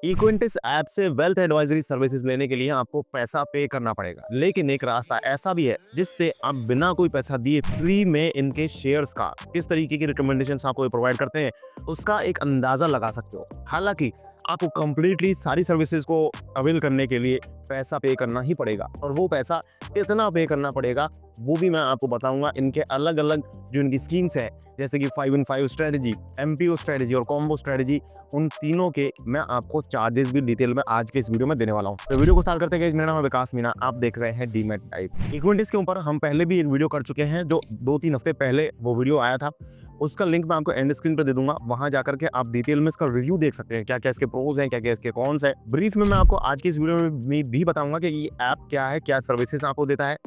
Equity app से wealth advisory services लेने के लिए आपको पैसा पे करना पड़ेगा, लेकिन एक रास्ता ऐसा भी है जिससे आप बिना कोई पैसा दिए फ्री में इनके शेयर्स का किस तरीके की रिकमेंडेशंस आपको प्रोवाइड करते हैं उसका एक अंदाजा लगा सकते हो। हालांकि आपको कंप्लीटली सारी सर्विसेज को अवेल करने के लिए पैसा पे करना ही पड़ेगा, और वो पैसा कितना पे करना पड़ेगा वो भी मैं आपको बताऊंगा। इनके अलग अलग जो इनकी स्कीम्स है, जैसे कि 5 in 5 स्ट्रेटजी, एमपीओ स्ट्रेटजी और कॉम्बो स्ट्रेटजी, उन तीनों के मैं आपको चार्जेस भी डिटेल में आज के इस वीडियो में देने वाला हूं। तो वीडियो को स्टार्ट करते हैं। मेरा नाम है विकास मीना, आप देख रहे हैं डीमैट टाइप। इक्विटीज के ऊपर हम पहले भी एक वीडियो कर चुके हैं, जो 2-3 हफ्ते पहले वो वीडियो आया था। उसका लिंक मैं आपको एंड स्क्रीन पर दे दूंगा, वहां जाकर के आप डिटेल में इसका रिव्यू देख सकते हैं, क्या क्या इसके प्रोज हैं, क्या क्या इसके कॉन्स है। ब्रीफ में मैं आपको आज की इस वीडियो में भी बताऊंगा कि ये ऐप क्या है, क्या सर्विसेज आपको देता है,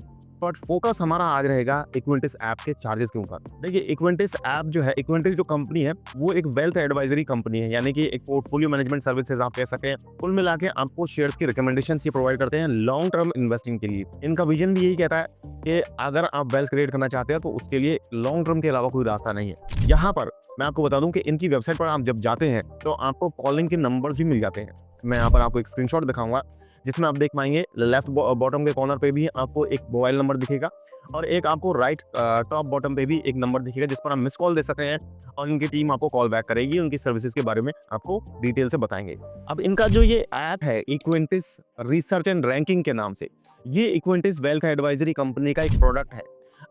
बट फोकस हमारा आज रहेगा इक्विटीज ऐप के चार्जेस के ऊपर। देखिए, इक्विटीज ऐप जो है, इक्विटीज जो कंपनी है वो एक वेल्थ एडवाइजरी कंपनी है, यानी कि एक पोर्टफोलियो मैनेजमेंट सर्विसेज आप कह सकते हैं। कुल मिला के आपको शेयर्स की रिकमेंडेशन ये प्रोवाइड करते हैं लॉन्ग टर्म इन्वेस्टिंग के लिए। इनका विजन भी यही कहता है कि अगर आप वेल्थ क्रिएट करना चाहते हैं तो उसके लिए लॉन्ग टर्म के अलावा कोई रास्ता नहीं है। यहाँ पर मैं आपको बता दूं कि इनकी वेबसाइट पर आप जब जाते हैं तो आपको कॉलिंग के नंबर्स भी मिल जाते हैं। मैं यहाँ पर आपको एक स्क्रीनशॉट दिखाऊंगा जिसमें आप देख पाएंगे लेफ्ट बॉटम के कॉर्नर पे भी आपको एक मोबाइल नंबर दिखेगा, और एक आपको राइट टॉप बॉटम पे भी एक नंबर दिखेगा जिस पर आप मिस कॉल दे सकते हैं, और इनकी टीम आपको कॉल बैक करेगी, उनकी सर्विसेज के बारे में आपको डिटेल से बताएंगे। अब इनका जो ये ऐप है इक्विटीज रिसर्च एंड रैंकिंग के नाम से, ये इक्विटीज वेल्थ एडवाइजरी कंपनी का एक प्रोडक्ट है।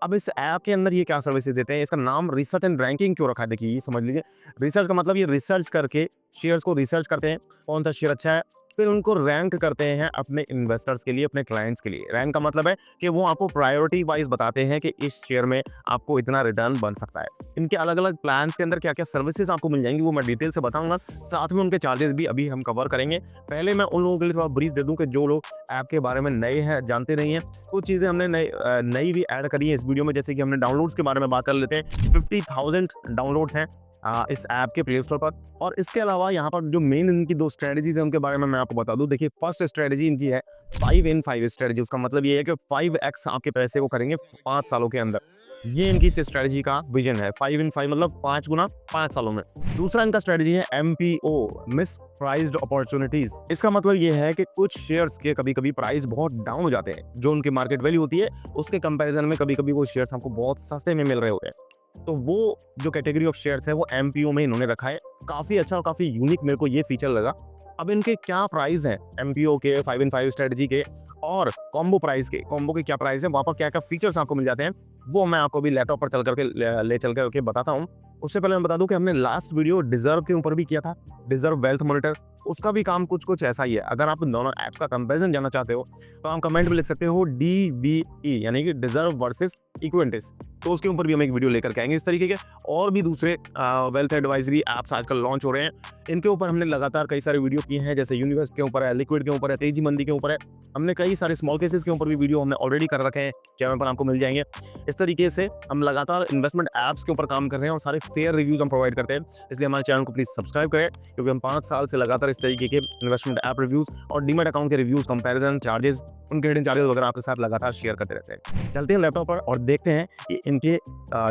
अब इस ऐप के अंदर ये क्या सर्विसेज देते हैं, इसका नाम रिसर्च एंड रैंकिंग क्यों रखा है, देखिए ये समझ लीजिए। रिसर्च का मतलब ये रिसर्च करके शेयर्स को रिसर्च करते हैं, कौन सा शेयर अच्छा है, फिर उनको रैंक करते हैं अपने इन्वेस्टर्स के लिए, अपने क्लाइंट्स के लिए। रैंक का मतलब है कि वो आपको प्रायोरिटी वाइज बताते हैं कि इस शेयर में आपको इतना रिटर्न बन सकता है। इनके अलग अलग प्लान्स के अंदर क्या क्या सर्विसेज आपको मिल जाएंगी वो मैं डिटेल से बताऊंगा, साथ में उनके चार्जेस भी अभी हम कवर करेंगे। पहले मैं उन लोगों के लिए थोड़ा ब्रीफ दे दूं कि जो लोग ऐप के बारे में नए हैं, जानते नहीं हैं, कुछ चीज़ें हमने नई भी ऐड करी है इस वीडियो में। जैसे कि हमने डाउनलोड्स के बारे में बात कर लेते हैं। 50,000 डाउनलोड्स हैं इस ऐप के प्ले स्टोर पर। और इसके अलावा यहाँ पर जो मेन इनकी 2 स्ट्रेटजीज है उनके बारे में मैं आपको बता दूं। देखिए, फर्स्ट स्ट्रेटजी इनकी है 5 in 5 स्ट्रेटजी। उसका मतलब ये है कि 5x आपके पैसे को करेंगे 5 सालों के अंदर। ये इनकी स्ट्रेटजी का विजन है। 5 in 5 मतलब 5 गुना 5 सालों में। दूसरा इनका स्ट्रेटजी है MPO, मिस प्राइस्ड अपॉर्चुनिटीज। इसका मतलब ये है कि कुछ शेयर्स के कभी कभी प्राइस बहुत डाउन हो जाते हैं, जो उनकी मार्केट वैल्यू होती है उसके कंपैरिजन में कभी कभी वो शेयर्स आपको बहुत सस्ते में मिल रहे होते हैं। तो वो जो कैटेगरी ऑफ शेयर्स है वो एमपीओ में इन्होंने रखा है। काफी अच्छा और काफी यूनिक मेरे को ये फीचर लगा। अब इनके क्या प्राइस हैं एमपीओ के, 5 in 5 स्ट्रेटजी के, और कॉम्बो प्राइस के, कॉम्बो के क्या प्राइस है, वहां पर क्या क्या फीचर्स आपको मिल जाते हैं, वो मैं आपको भी लैपटॉप पर चल करके ले चल करके बताता हूँ। उससे पहले मैं बता दूं कि हमने लास्ट वीडियो डिजर्व के ऊपर भी किया था, डिजर्व वेल्थ मॉनिटर। उसका भी काम कुछ कुछ ऐसा ही है। अगर आप इन दोनों ऐप्स का कंपैरिजन जानना चाहते हो तो आप कमेंट में लिख सकते हो DVE, यानी कि डिजर्व वर्सेस इक्विटीज। तो उसके ऊपर भी हम एक वीडियो लेकर के आएंगे। इस तरीके के और भी दूसरे वेल्थ एडवाइजरी ऐप्स आजकल लॉन्च हो रहे हैं, इनके ऊपर हमने लगातार कई सारे वीडियो किए हैं। जैसे यूनिवर्स के ऊपर है, लिक्विड के ऊपर है, तेजी मंदी के ऊपर है। हमने कई सारे स्मॉल केसेस के ऊपर भी वीडियो हमने ऑलरेडी कर रखे हैं, चैनल पर आपको मिल जाएंगे। इस तरीके से हम लगातार इन्वेस्टमेंट ऐप्स के ऊपर काम कर रहे हैं और सारे फेयर रिव्यूज हम प्रोवाइड करते हैं। इसलिए हमारे चैनल को प्लीज सब्सक्राइब करें, क्योंकि हम 5 साल से लगातार इस तरीके के इन्वेस्टमेंट ऐप रिव्यूज और डीमैट अकाउंट के रिव्यूज, कंपैरिजन, चार्जेस, उनके हिडन चार्जेस वगैरह आपके साथ लगातार शेयर करते रहते हैं। चलते हैं लैपटॉप पर और देखते हैं कि इनके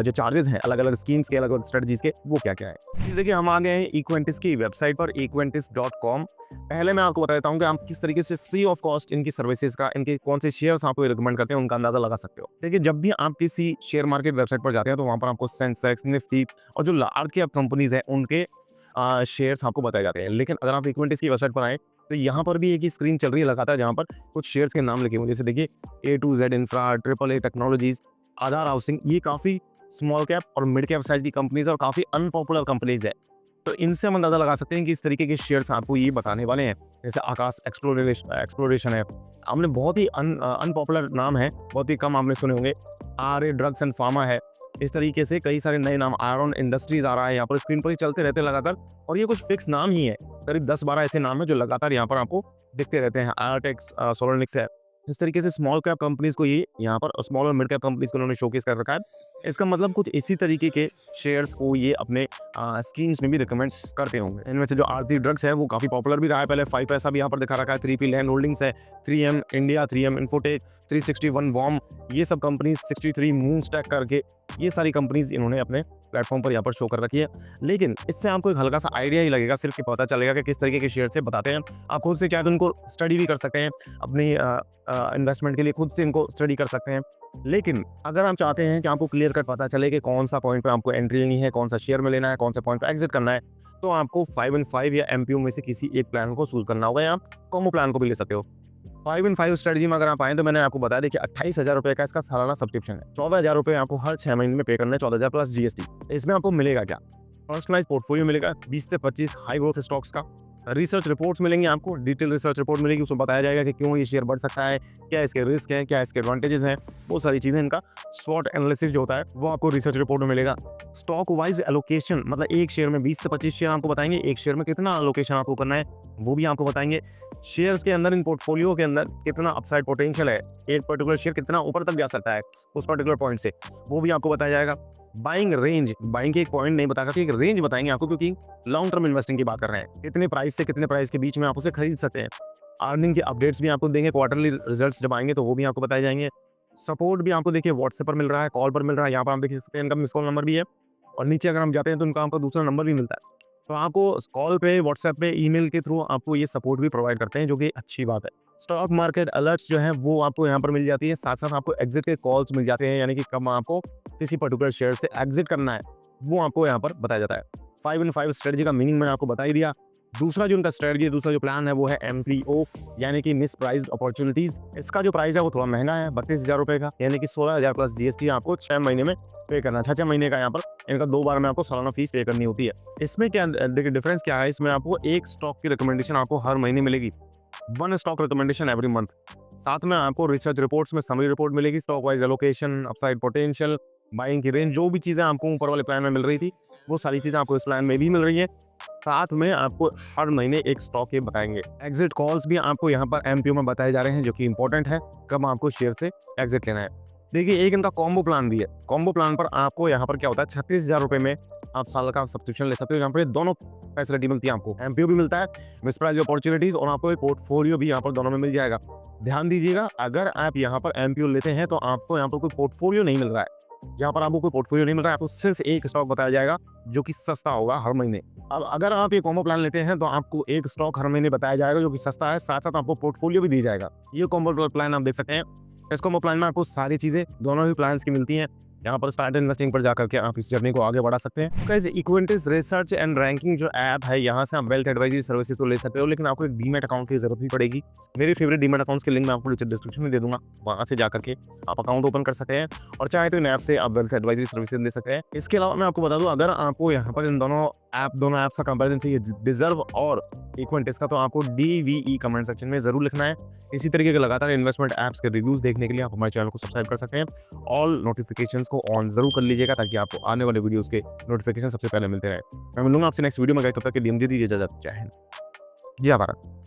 जो चार्जेस हैं अलग अलग स्कीम्स के, अलग अलग स्ट्रेटजीज के, वो क्या क्या है। देखिए, हम आ गए हैं इक्विटीज की वेबसाइट पर, equintis.com। पहले मैं आपको बता देता हूँ कि आप किस तरीके से फ्री ऑफ कॉस्ट इनकी सर्विसेज का, इनके कौन से शेयर्स आपको रिकमेंड करते हैं, उनका अंदाजा लगा सकते हो। देखिए, जब भी आप किसी शेयर मार्केट वेबसाइट पर जाते हैं तो वहां पर आपको सेंसेक्स, निफ्टी और जो लार्ज कैप कंपनीज हैं उनके शेयर्स आपको बताए जाते हैं। लेकिन अगर आप इक्विटीज की वेबसाइट पर आए तो यहाँ पर भी एक ही स्क्रीन चल रही है लगातार, जहाँ पर कुछ शेयर्स के नाम लिखे हुए हैं। जैसे देखिए, A2Z इंफ्रा, AAA टेक्नोलॉजीज, आधार हाउसिंग। ये काफी स्मॉल कैप और मिड कैप साइज की कंपनीज और काफी अनपॉपुलर कंपनीज है। तो इनसे हम अंदाजा लगा सकते हैं कि इस तरीके के शेयर्स आपको ये बताने वाले हैं। जैसे आकाश एक्सप्लोरेशन है, हमने बहुत ही अनपॉपुलर नाम है, बहुत ही कम आपने सुने होंगे। RA ड्रग्स एंड फार्मा है। इस तरीके से कई सारे नए नाम, आयरन इंडस्ट्रीज आ रहा है, यहाँ पर स्क्रीन पर ही चलते रहते हैं लगातार। और ये कुछ फिक्स नाम ही है, करीब 10-12 ऐसे नाम है जो लगातार यहाँ पर आपको दिखते रहते हैं। आयरटेक्स, सोलरनिक्स है। इस तरीके से स्मॉल कैप कंपनीज को ये यहाँ पर, स्मॉल और मिड कैप कंपनीज को उन्होंने शोकेस कर रखा है। इसका मतलब कुछ इसी तरीके के शेयर्स को ये अपने स्कीम्स में भी रिकमेंड करते होंगे। इनमें से जो आरती ड्रग्स है वो काफ़ी पॉपुलर भी रहा है पहले, 5 पैसा भी यहाँ पर दिखा रखा है, 3P लैंड होल्डिंग्स है, 3M India, 3M infotech, 361 warm, ये सब कंपनीज, 63 मून स्टैक करके ये सारी कंपनीज इन्होंने अपने प्लेटफॉर्म पर यहाँ पर शो कर रखी है। लेकिन इससे आपको एक हल्का सा आइडिया ही लगेगा, सिर्फ ये पता चलेगा कि किस तरीके के शेयर से बताते हैं। आप खुद से चाहे तो उनको स्टडी भी कर सकते हैं, अपनी इन्वेस्टमेंट के लिए खुद से इनको स्टडी कर सकते हैं। लेकिन अगर आप चाहते हैं कि आपको क्लियर कट पता चले कि कौन सा पॉइंट पे आपको एंट्री लेनी है, कौन सा शेयर में लेना है, कौन सा पॉइंट पे एग्जिट करना है, तो आपको 5 इन 5 या MPO में से किसी एक प्लान को चूज करना होगा, या आप कॉम्बो प्लान को भी ले सकते हो। 5 इन 5 स्ट्रेटजी में अगर आप आए तो मैंने आपको बताया, देखिए 28,000 रुपये का इसका सालाना सब्सक्रिप्शन है। 14,000 रुपये आपको हर 6 महीने में पे करना है, 14,000 प्लस GST। इसमें आपको मिलेगा क्या? पर्सनलाइज पोर्टफोलियो मिलेगा 20 से 25 हाई ग्रोथ स्टॉक्स का, रिसर्च रिपोर्ट्स मिलेंगी आपको, डिटेल रिसर्च रिपोर्ट मिलेगी, उसमें बताया जाएगा कि क्यों ये शेयर बढ़ सकता है, क्या इसके रिस्क है, क्या इसके एडवांटेजेस हैं, वो सारी चीज़ें। इनका शॉर्ट एनालिसिस जो होता है वो आपको रिसर्च रिपोर्ट में मिलेगा। स्टॉक वाइज एलोकेशन, मतलब एक शेयर में 20 से 25 शेयर आपको बताएंगे, एक शेयर में कितना एलोकेशन आपको करना है वो भी आपको बताएंगे। शेयर्स के अंदर, इन पोर्टफोलियो के अंदर कितना अपसाइड पोटेंशियल है, एक पर्टिकुलर शेयर कितना ऊपर तक जा सकता है उस पर्टिकुलर पॉइंट से, वो भी आपको बताया जाएगा। बाइंग रेंज, बाइंग के एक पॉइंट नहीं बताएगा कि एक रेंज बताएंगे आपको, क्योंकि लॉन्ग टर्म इन्वेस्टिंग की बात कर रहे हैं, कितने प्राइस से कितने प्राइस के बीच में आप उसे खरीद सकते हैं। अर्निंग के अपडेट्स भी आपको देंगे, क्वार्टरली रिजल्ट्स जब आएंगे तो वो भी आपको बताए जाएंगे। सपोर्ट भी आपको देखिए व्हाट्सएप पर मिल रहा है, कॉल पर मिल रहा है, यहाँ पर आप देख सकते हैं इनका मिस कॉल नंबर भी है, और नीचे अगर हम जाते हैं तो इनका आपको दूसरा नंबर भी मिलता है। तो आपको कॉल पे, व्हाट्सएप पे, ईमेल के थ्रू आपको ये सपोर्ट भी प्रोवाइड करते हैं, जो कि अच्छी बात है। स्टॉक मार्केट अलर्ट्स जो है वो आपको यहाँ पर मिल जाती है, साथ साथ आपको एग्जिट के कॉल्स मिल जाते हैं, यानी कि कब आपको किसी पर्टिकुलर शेयर से एग्जिट करना है वो आपको यहाँ पर बताया जाता है। 5 इन 5 स्ट्रेटजी का मीनिंग मैंने आपको बता ही दिया। दूसरा जो उनका स्ट्रेटजी, दूसरा जो प्लान है वो है MPO, यानी कि मिस प्राइस्ड अपॉर्चुनिटीज। इसका जो प्राइस है वो थोड़ा महंगा है, 32,000 रुपये का, यानी कि 16,000 प्लस GST आपको 6 महीने में पे करना है। 6 महीने का यहाँ पर इनका 2 बार में आपको सालाना फीस पे करनी होती है। इसमें क्या देखिए डिफरेंस क्या है, इसमें आपको एक स्टॉक की रिकमेंडेशन आपको हर महीने मिलेगी, 1 स्टॉक रिकमेंडेशन एवरी मंथ। साथ में आपको रिसर्च रिपोर्ट्स में समरी रिपोर्ट मिलेगी, stock wise allocation, upside potential, buying की रेंज, जो भी चीज़ें आपको ऊपर वाले प्लान में मिल रही थी वो सारी चीज़ें आपको इस प्लान में भी मिल रही है। साथ में आपको हर महीने एक स्टॉक ये बताएंगे। एग्जिट कॉल्स भी आपको यहाँ पर MPO में बताए जा रहे हैं, जो कि इंपॉर्टेंट है, कब आपको शेयर से एग्जिट लेना है। देखिए एक इनका कॉम्बो प्लान भी है। कॉम्बो प्लान पर आपको यहाँ पर क्या होता है, 36,000 रुपये में आप साल का सब्सक्रिप्शन ले सकते हो, यहाँ पर दोनों फैसिलिटी मिलती है आपको, MPO भी मिलता है, मिस प्राइस अपॉर्चुनिटीज, और आपको एक पोर्टफोलियो भी यहाँ पर दोनों में मिल जाएगा। ध्यान दीजिएगा, अगर आप यहाँ पर MPO लेते हैं तो आपको यहाँ पर कोई पोर्टफोलियो नहीं मिल रहा है, यहाँ पर आपको कोई पोर्टफोलियो नहीं मिल रहा है, आपको सिर्फ एक स्टॉक बताया जाएगा जो कि सस्ता होगा हर महीने। अब अगर आप ये कॉम्बो प्लान लेते हैं तो आपको एक स्टॉक हर महीने बताया जाएगा जो कि सस्ता है, साथ साथ आपको पोर्टफोलियो भी दी जाएगा। ये कॉम्बो प्लान आप देख सकते हैं। इस कॉम्बो प्लान में आपको सारी चीज़ें दोनों ही प्लान्स की मिलती हैं। यहाँ पर स्टार्ट इन्वेस्टिंग पर जाकर के आप इस जर्नी को आगे बढ़ा सकते हैं। Guys, equity research and ranking जो ऐप है, यहाँ से आप वेल्थ एडवाइजरी सर्विसेज तो ले सकते हो, लेकिन आपको एक डीमैट अकाउंट की जरूरत भी पड़ेगी। मेरे फेवरेट डीमैट अकाउंट्स के लिंक मैं आपको डिस्क्रिप्शन में दे दूंगा, वहाँ से जाकर के आप अकाउंट ओपन कर सकते हैं, और चाहे तो इन ऐप से आप वेल्थ एडवाइजरी सर्विसेज ले सकते हैं। इसके अलावा मैं आपको बता दूं, अगर आपको यहाँ पर इन दोनों ऐप्स का कंपैरिजन चाहिए, डिजर्व और इक्विटी का, तो आपको DVE कमेंट सेक्शन में जरूर लिखना है। इसी तरीके के लगातार इन्वेस्टमेंट ऐप्स के रिव्यूज देखने के लिए आप हमारे चैनल को सब्सक्राइब कर सकते हैं। ऑल नोटिफिकेशंस को ऑन जरूर कर लीजिएगा, ताकि आपको आने वाले वीडियोस के नोटिफिकेशन सबसे पहले मिलते रहे। मैं मिलूंगा आपसे नेक्स्ट वीडियो में, तब तक के लिए दीजिए इजाजत। जय हिंद, जय भारत।